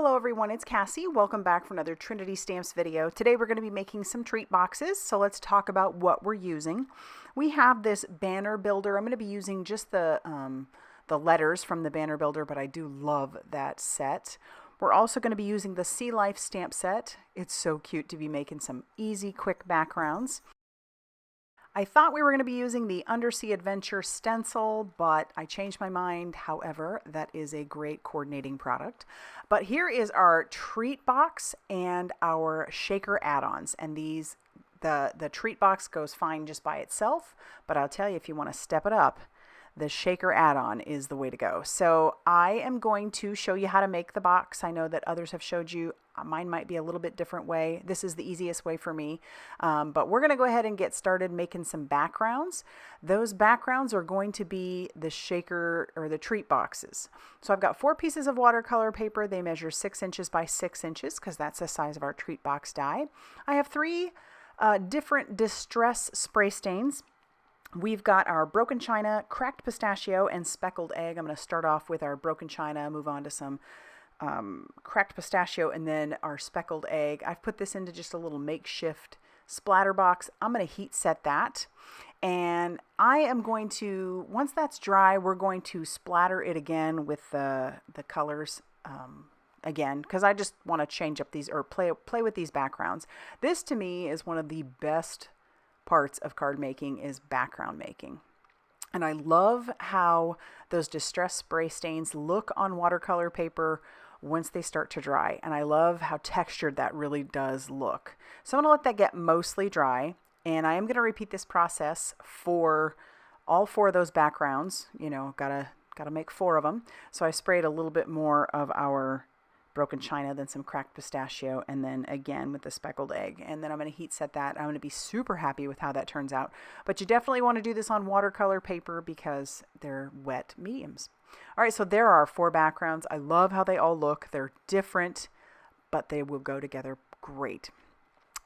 Hello everyone, it's Cassie. Welcome back for another Trinity Stamps video. Today we're going to be making some treat boxes, so let's talk about what we're using. We have this banner builder. I'm going to be using just the letters from the banner builder, but I do love that set. We're also going to be using the Sea Life stamp set. It's so cute to be making some easy, quick backgrounds. I thought we were going to be using the Undersea Adventure stencil, but I changed my mind. However, that is a great coordinating product. But here is our treat box and our shaker add-ons. And these, the treat box goes fine just by itself, but I'll tell you, if you want to step it up, the shaker add-on is the way to go. So I am going to show you how to make the box. I know that others have showed you. Mine might be a little bit different way. This is the easiest way for me. But we're going to go ahead and get started making some backgrounds. Those backgrounds are going to be the shaker or the treat boxes. So I've got 4 pieces of watercolor paper. They measure 6 inches by 6 inches because that's the size of our treat box die. I have 3 different distress spray stains. We've got our broken china, cracked pistachio, and speckled egg. I'm going to start off with our broken china, move on to some cracked pistachio, and then our speckled egg. I've put this into just a little makeshift splatter box. I'm going to heat set that. And I am going to, once that's dry, we're going to splatter it again with the colors again, because I just want to change up these or play with these backgrounds. This to me is one of the best parts of card making is background making. And I love how those distress spray stains look on watercolor paper once they start to dry. And I love how textured that really does look. So I'm going to let that get mostly dry. And I am going to repeat this process for all 4 of those backgrounds. You know, gotta make 4 of them. So I sprayed a little bit more of our broken china, then some cracked pistachio, and then again with the speckled egg. And then I'm going to heat set that. I'm going to be super happy with how that turns out. But you definitely want to do this on watercolor paper because they're wet mediums. All right, so there are 4 backgrounds. I love how they all look. They're different, but they will go together great.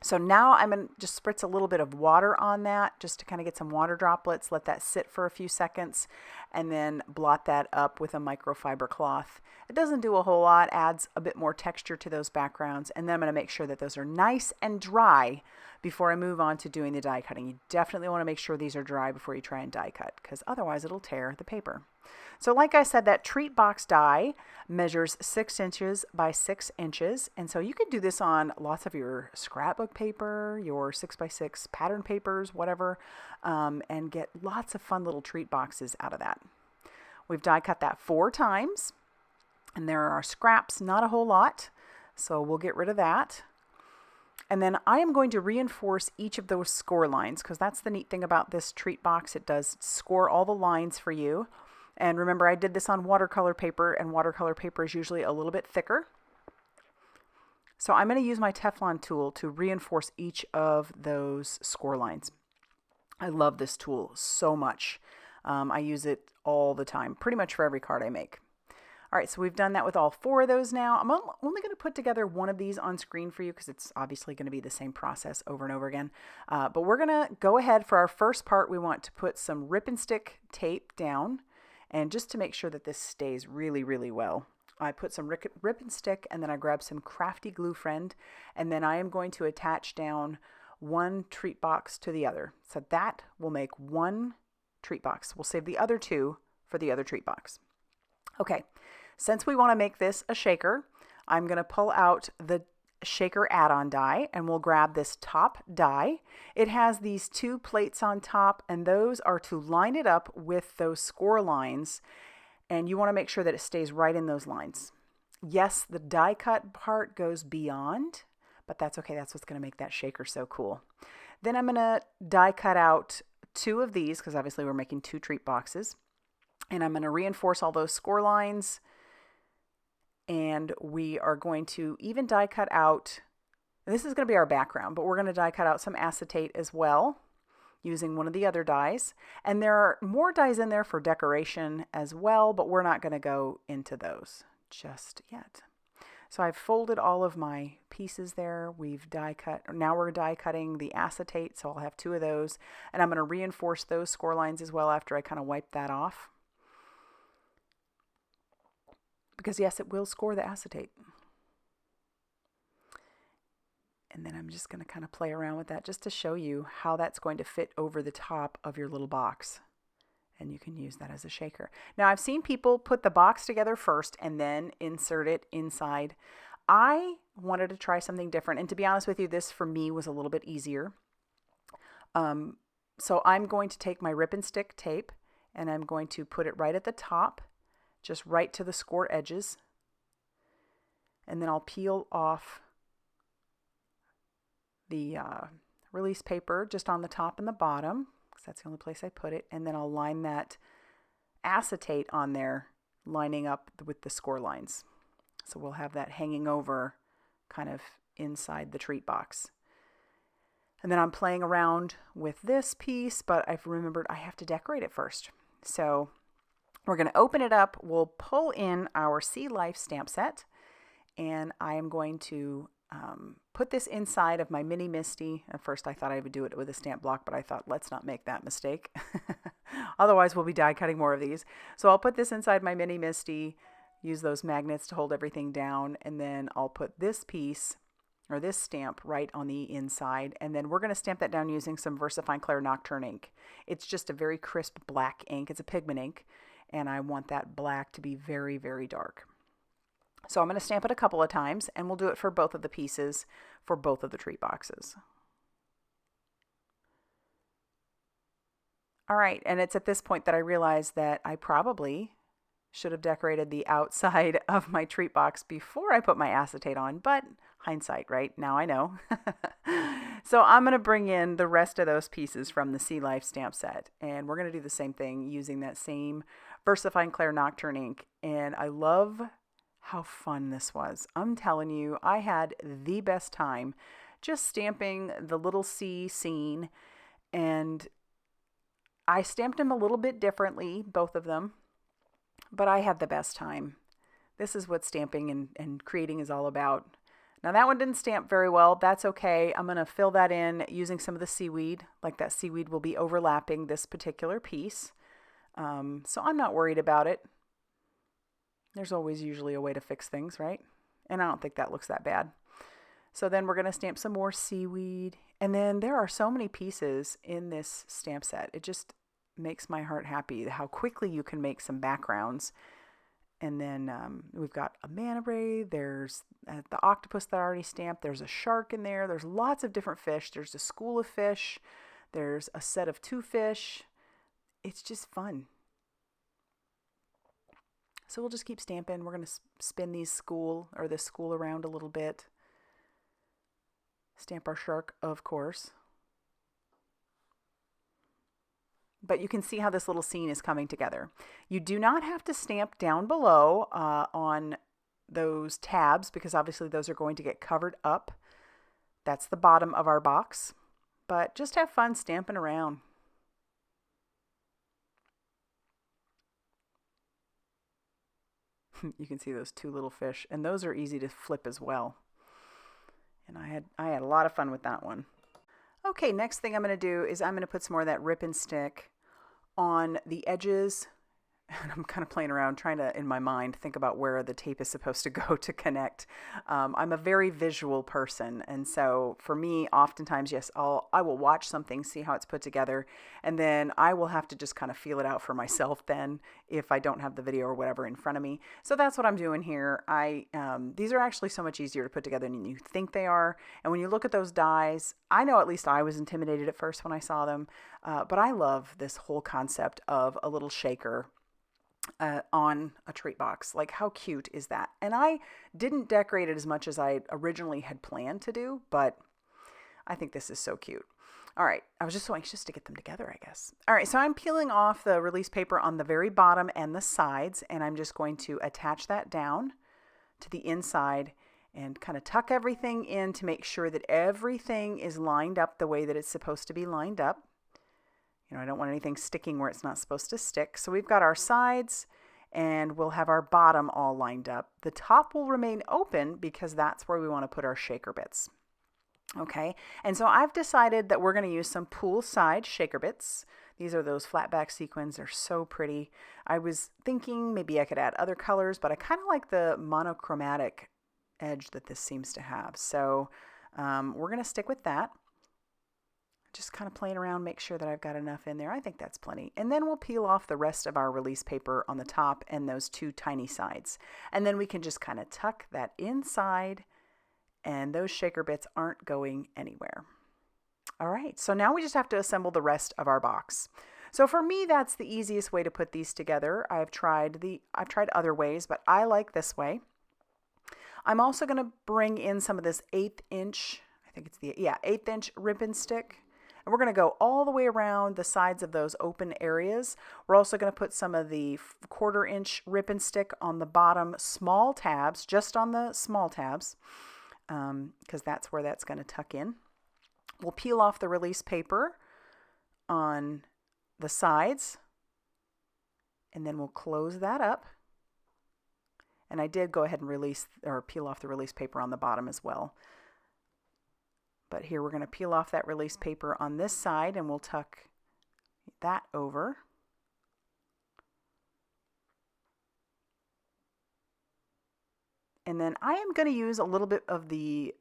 So now I'm going to just spritz a little bit of water on that just to kind of get some water droplets, let that sit for a few seconds, and then blot that up with a microfiber cloth. It doesn't do a whole lot, adds a bit more texture to those backgrounds, and then I'm going to make sure that those are nice and dry before I move on to doing the die cutting. You definitely want to make sure these are dry before you try and die cut, because otherwise it'll tear the paper. So like I said, that treat box die measures 6 inches by 6 inches. And so you could do this on lots of your scrapbook paper, your 6x6 pattern papers, whatever, and get lots of fun little treat boxes out of that. We've die cut that 4 times. And there are scraps, not a whole lot. So we'll get rid of that. And then I am going to reinforce each of those score lines because that's the neat thing about this treat box. It does score all the lines for you. And remember, I did this on watercolor paper, and watercolor paper is usually a little bit thicker. So I'm going to use my Teflon tool to reinforce each of those score lines. I love this tool so much. I use it all the time, pretty much for every card I make. All right, so we've done that with all 4 of those now. I'm only going to put together one of these on screen for you because it's obviously going to be the same process over and over again. But we're going to go ahead for our first part. We want to put some rip and stick tape down. And just to make sure that this stays really, really well, I put some rip and stick, and then I grab some Crafty Gluefriend, and then I am going to attach down one treat box to the other. So that will make one treat box. We'll save the other 2 for the other treat box. Okay, since we want to make this a shaker, I'm going to pull out the shaker add-on die, and we'll grab this top die. It has these 2 plates on top, and those are to line it up with those score lines, and you want to make sure that it stays right in those lines. Yes, the die cut part goes beyond, but that's okay. That's what's going to make that shaker so cool. Then I'm going to die cut out 2 of these because obviously we're making 2 treat boxes, and I'm going to reinforce all those score lines. And we are going to even die cut out, this is going to be our background, but we're going to die cut out some acetate as well using one of the other dies. And there are more dies in there for decoration as well, but we're not going to go into those just yet. So I've folded all of my pieces there. We've die cut, now we're die cutting the acetate, so I'll have 2 of those. And I'm going to reinforce those score lines as well after I kind of wipe that off. Because yes, it will score the acetate. And then I'm just going to kind of play around with that just to show you how that's going to fit over the top of your little box. And you can use that as a shaker. Now, I've seen people put the box together first and then insert it inside. I wanted to try something different. And to be honest with you, this for me was a little bit easier. So I'm going to take my rip and stick tape and I'm going to put it right at the top, just right to the score edges. And then I'll peel off the release paper just on the top and the bottom, because that's the only place I put it. And then I'll line that acetate on there, lining up with the score lines. So we'll have that hanging over kind of inside the treat box. And then I'm playing around with this piece, but I've remembered I have to decorate it first. So we're going to open it up. We'll pull in our Sea Life stamp set, and I am going to put this inside of my mini Misty. At first I thought I would do it with a stamp block, but I thought let's not make that mistake. Otherwise we'll be die cutting more of these. So I'll put this inside my mini Misty, use those magnets to hold everything down, and then I'll put this piece or this stamp right on the inside, and then we're going to stamp that down using some VersaFine Clair Nocturne ink. It's just a very crisp black ink. It's a pigment ink, and I want that black to be very, very dark. So I'm going to stamp it a couple of times, and we'll do it for both of the pieces for both of the treat boxes. All right, and it's at this point that I realize that I probably should have decorated the outside of my treat box before I put my acetate on, but hindsight, right? Now I know. So I'm going to bring in the rest of those pieces from the Sea Life stamp set, and we're going to do the same thing using that same VersaFine Clair Nocturne ink, and I love how fun this was. I'm telling you, I had the best time just stamping the little sea scene, and I stamped them a little bit differently, both of them, but I had the best time. This is what stamping and creating is all about. Now that one didn't stamp very well. That's okay. I'm going to fill that in using some of the seaweed. Like that seaweed will be overlapping this particular piece. So I'm not worried about it. There's always usually a way to fix things, right? And I don't think that looks that bad. So then we're going to stamp some more seaweed. And then there are so many pieces in this stamp set. It just makes my heart happy how quickly you can make some backgrounds. And then we've got a manta ray. There's the octopus that I already stamped. There's a shark in there. There's lots of different fish. There's a school of fish. There's a set of 2 fish. It's just fun. So we'll just keep stamping. We're going to spin this school around a little bit. Stamp our shark, of course. But you can see how this little scene is coming together. You do not have to stamp down below on those tabs, because obviously those are going to get covered up. That's the bottom of our box. But just have fun stamping around. You can see those 2 little fish, and those are easy to flip as well. And I had a lot of fun with that one. Okay, next thing I'm going to do is I'm going to put some more of that rip and stick on the edges. And I'm kind of playing around trying to, in my mind, think about where the tape is supposed to go to connect. I'm a very visual person. And so for me, oftentimes, yes, I will watch something, see how it's put together, and then I will have to just kind of feel it out for myself then if I don't have the video or whatever in front of me. So that's what I'm doing here. These are actually so much easier to put together than you think they are. And when you look at those dies, I know at least I was intimidated at first when I saw them, but I love this whole concept of a little shaker on a treat box. Like, how cute is that? And I didn't decorate it as much as I originally had planned to do, but I think this is so cute. All right, I was just so anxious to get them together, I guess. All right, so I'm peeling off the release paper on the very bottom and the sides, and I'm just going to attach that down to the inside and kind of tuck everything in to make sure that everything is lined up the way that it's supposed to be lined up. You know, I don't want anything sticking where it's not supposed to stick. So we've got our sides, and we'll have our bottom all lined up. The top will remain open because that's where we want to put our shaker bits. Okay, and so I've decided that we're going to use some Poolside shaker bits. These are those flat back sequins. They're so pretty. I was thinking maybe I could add other colors, but I kind of like the monochromatic edge that this seems to have. So We're going to stick with that. Just kind of playing around, make sure that I've got enough in there. I think that's plenty. And then we'll peel off the rest of our release paper on the top and those two tiny sides. And then we can just kind of tuck that inside, and those shaker bits aren't going anywhere. All right, so now we just have to assemble the rest of our box. So for me, that's the easiest way to put these together. I've tried other ways, but I like this way. I'm also going to bring in some of this 1/8 inch, I think it's the 1/8 inch ribbon stick. And we're going to go all the way around the sides of those open areas. We're also going to put some of the 1/4 inch ribbon stick on the bottom small tabs, just on the small tabs, because that's where that's going to tuck in. We'll peel off the release paper on the sides, and then we'll close that up. And I did go ahead and peel off the release paper on the bottom as well. But here we're going to peel off that release paper on this side, and we'll tuck that over. And then I am going to use a little bit of the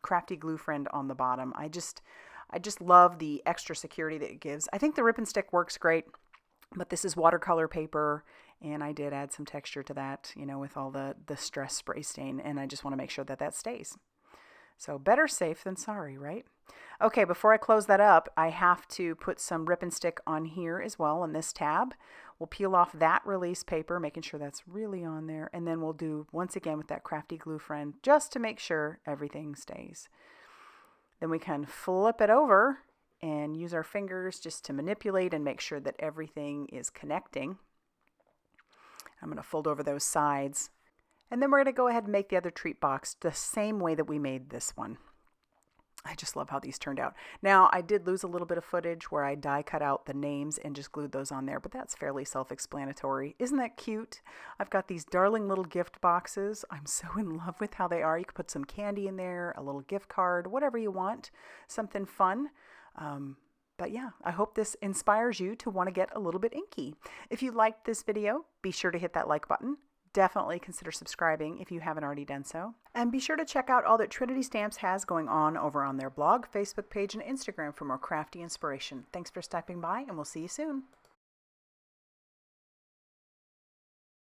Crafty Gluefriend on the bottom. I just love the extra security that it gives. I think the ribbon stick works great, but this is watercolor paper, and I did add some texture to that, you know, with all the stress spray stain, and I just want to make sure that that stays. So better safe than sorry, right? Okay, before I close that up, I have to put some ribbon stick on here as well on this tab. We'll peel off that release paper, making sure that's really on there, and then we'll do once again with that Crafty Gluefriend just to make sure everything stays. Then we can flip it over and use our fingers just to manipulate and make sure that everything is connecting. I'm going to fold over those sides. And then we're going to go ahead and make the other treat box the same way that we made this one. I just love how these turned out. Now, I did lose a little bit of footage where I die cut out the names and just glued those on there, but that's fairly self-explanatory. Isn't that cute? I've got these darling little gift boxes. I'm so in love with how they are. You can put some candy in there, a little gift card, whatever you want, something fun. But yeah, I hope this inspires you to want to get a little bit inky. If you liked this video, be sure to hit that like button. Definitely consider subscribing if you haven't already done so. And be sure to check out all that Trinity Stamps has going on over on their blog, Facebook page, and Instagram for more crafty inspiration. Thanks for stopping by, and we'll see you soon.